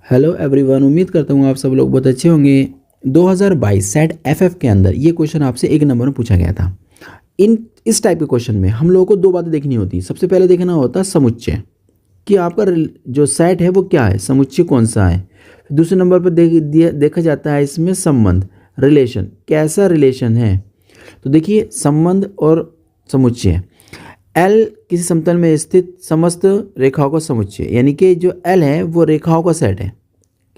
Hello everyone, उम्मीद करता हूँ आप सब लोग बहुत अच्छे होंगे। 2022 सेट एफएफ के अंदर ये क्वेश्चन आपसे एक नंबर में पूछा गया था। इस टाइप के क्वेश्चन में हम लोगों को दो बातें देखनी होती। सबसे पहले देखना होता है समुच्चय कि आपका जो सेट है वो क्या है, समुच्चय कौन सा है। दूसरे नंबर पर देखा जाता है इसमें संबंध, रिलेशन, कैसा रिलेशन है। तो देखिए संबंध और समुच्चय। एल किसी समतल में स्थित समस्त रेखाओं का समुच्चय, यानी कि जो एल है वो रेखाओं का सेट है।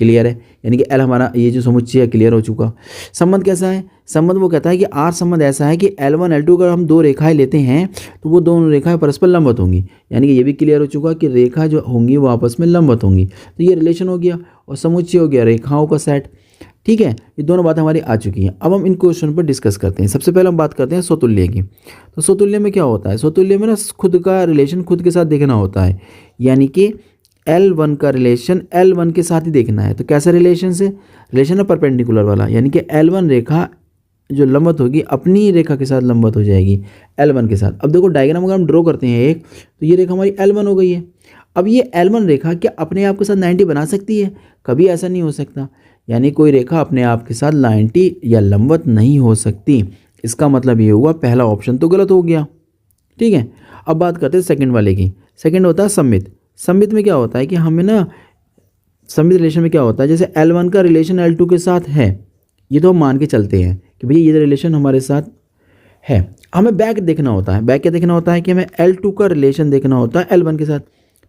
क्लियर है, यानी कि एल हमारा ये जो समुच्चय है क्लियर हो चुका। संबंध कैसा है, संबंध वो कहता है कि आर संबंध ऐसा है कि L1 L2 अगर हम दो रेखाएं लेते हैं तो वो दोनों रेखाएं परस्पर लंबवत होंगी। यानी कि ये भी क्लियर हो चुका कि रेखा जो होंगी वो आपस में लंबवत होंगी। तो ये रिलेशन हो गया और समुच्चय हो गया रेखाओं का सेट। ठीक है, ये दोनों बातें हमारी आ चुकी हैं। अब हम इन क्वेश्चन पर डिस्कस करते हैं। सबसे पहले हम बात करते हैं स्वतुल्य की। तो स्वतुल्य में क्या होता है, स्वतुल्य में ना खुद का रिलेशन खुद के साथ देखना होता है, यानी कि L1 का रिलेशन L1 के साथ ही देखना है। तो कैसा रिलेशन से, रिलेशन है परपेंडिकुलर वाला, यानी कि L1 रेखा जो लंबवत होगी अपनी रेखा के साथ लंबवत हो जाएगी L1 के साथ। अब देखो डायग्राम अगर हम ड्रॉ करते हैं एक, तो ये रेखा हमारी L1 हो गई है। अब ये L1 रेखा क्या अपने आप के साथ 90 बना सकती है? कभी ऐसा नहीं हो सकता, यानी कोई रेखा अपने आप के साथ 90 या लंबवत नहीं हो सकती। इसका मतलब ये हुआ पहला ऑप्शन तो गलत हो गया। ठीक है, अब बात करते हैं सेकंड वाले की। सेकंड होता है सममित। सममित में क्या होता है कि हमें ना सममित रिलेशन में क्या होता है, जैसे L1 का रिलेशन L2 के साथ है, ये तो हम मान के चलते हैं कि भैया ये रिलेशन हमारे साथ है। हमें बैक देखना होता है। बैक क्या देखना होता है कि हमें L2 का रिलेशन देखना होता है L1 के साथ।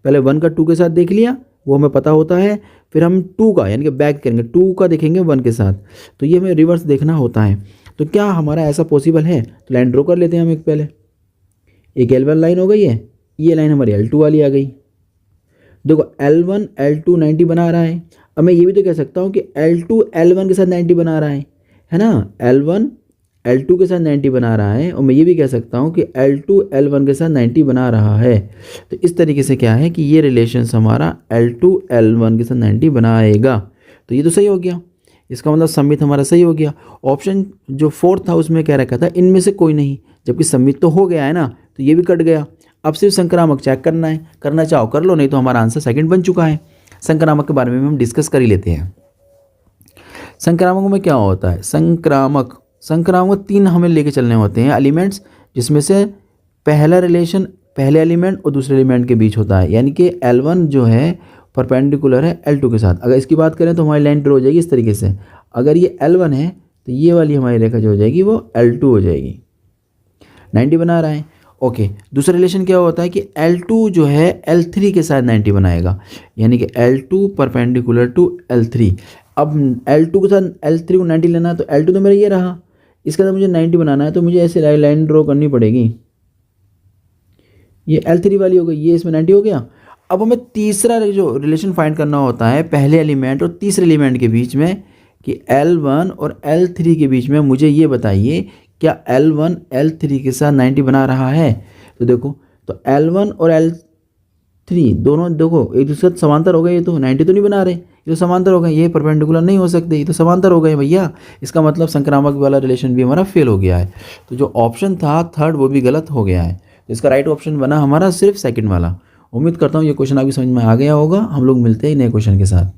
पहले 1 का 2 के साथ देख लिया, वो हमें पता होता है। फिर हम 2 का यानी कि बैक करेंगे, 2 का देखेंगे 1 के साथ, तो ये हमें रिवर्स देखना होता है। तो क्या हमारा ऐसा पॉसिबल है? तो लाइन ड्रॉ कर लेते हैं हम एक पहले। एक L1 लाइन हो गई है, ये लाइन हमारी L2 वाली आ गई। देखो L1 L2 90 बना रहा है। अब मैं ये भी तो कह सकता हूँ कि L2 L1 के साथ 90 बना रहा है ना। L1 L2 के साथ 90 बना रहा है, और मैं ये भी कह सकता हूँ कि L2 L1 के साथ 90 बना रहा है। तो इस तरीके से क्या है कि ये रिलेशंस हमारा L2 L1 के साथ 90 बनाएगा। तो ये तो सही हो गया, इसका मतलब सममित हमारा सही हो गया। ऑप्शन जो फोर्थ था उसमें कह रखा था इनमें से कोई नहीं, जबकि सममित तो हो गया है ना, तो ये भी कट गया। अब सिर्फ संक्रामक चेक करना है, करना चाहो कर लो, नहीं तो हमारा आंसर सेकंड बन चुका है। संक्रामक के बारे में हम डिस्कस कर ही लेते हैं। संक्रामक में क्या होता है, संक्रामक 3 हमें लेके चलने होते हैं एलिमेंट्स, जिसमें से पहला रिलेशन पहले एलिमेंट और दूसरे एलिमेंट के बीच होता है। यानी कि L1 जो है परपेंडिकुलर है L2 के साथ। अगर इसकी बात करें तो हमारी लाइन ड्रॉ हो जाएगी इस तरीके से। अगर ये L1 है तो ये वाली हमारी रेखा जो हो जाएगी वो L2 हो जाएगी। 90 बना रहा है, ओके। दूसरा रिलेशन क्या होता है कि L2 जो है L3 के साथ 90 बनाएगा, यानी कि L2 परपेंडिकुलर टू L3। अब L2 के साथ L3 को 90 लेना है, तो L2 तो मेरा ये रहा, इसके साथ मुझे 90 बनाना है, तो मुझे ऐसे लाइन ड्रॉ करनी पड़ेगी। ये L3 वाली हो गई, ये इसमें 90 हो गया। अब हमें तीसरा जो रिलेशन फाइंड करना होता है पहले एलिमेंट और तीसरे एलिमेंट के बीच में, कि L1 और L3 के बीच में मुझे ये बताइए क्या L1 L3 के साथ 90 बना रहा है। तो देखो, तो L1 और L3 दोनों देखो एक दूसरे के समांतर हो गए, ये तो 90 तो नहीं बना रहे, ये तो समांतर हो गए, ये परपेंडिकुलर नहीं हो सकते, ये तो समांतर हो गए भैया। इसका मतलब संक्रामक वाला रिलेशन भी हमारा फेल हो गया है। तो जो ऑप्शन था थर्ड वो भी गलत हो गया है। तो इसका राइट ऑप्शन बना हमारा सिर्फ सेकंड वाला। उम्मीद करता हूँ ये क्वेश्चन आपकी समझ में आ गया होगा। हम लोग मिलते हैं नए क्वेश्चन के साथ।